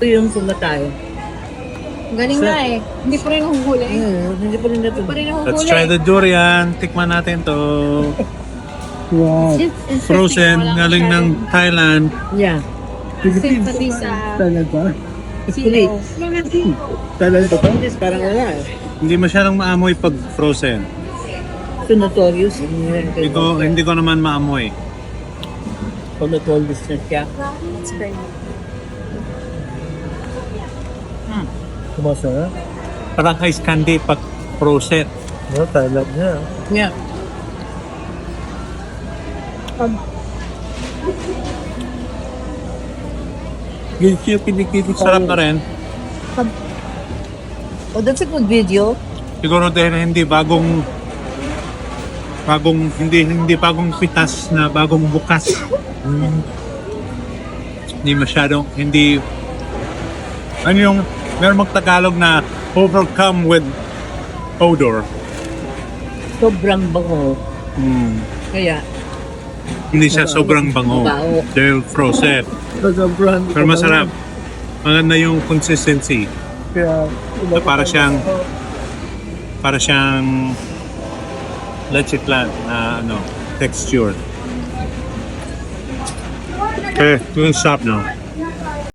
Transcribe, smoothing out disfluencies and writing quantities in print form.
Ito yung tumatay. Galing na eh. Hindi pa rin huhuli. Hindi pa rin Hindi natin. pa rin Let's huhuli. try the durian. Tikman natin to. Wow. Frozen, galing ng Thailand. Yeah. Sympathy sa Talaga? sino. Talaga ba? This parang wala. Hindi masyadong maamoy pag frozen. Ito notorious. Hindi ko naman maamoy. Ito notorious na siya. It's great. Kumasarap? Parang ice candy pag frozen. No, talaga. Yeah. Guilty yung pinikili Sarap na rin. Oh, that's a good video. Siguro dahil hindi bagong bagong pitas na bagong bukas. Hindi masyadong ano yung meron magtagalog na overcome with odor. Sobrang bango. Kaya, Hindi siya sobrang bango. Bango. Dahil frozen. Sobrang. Pero masarap. Maganda yung consistency. Kaya, Para siyang leche flan na texture. Okay, yung stop now.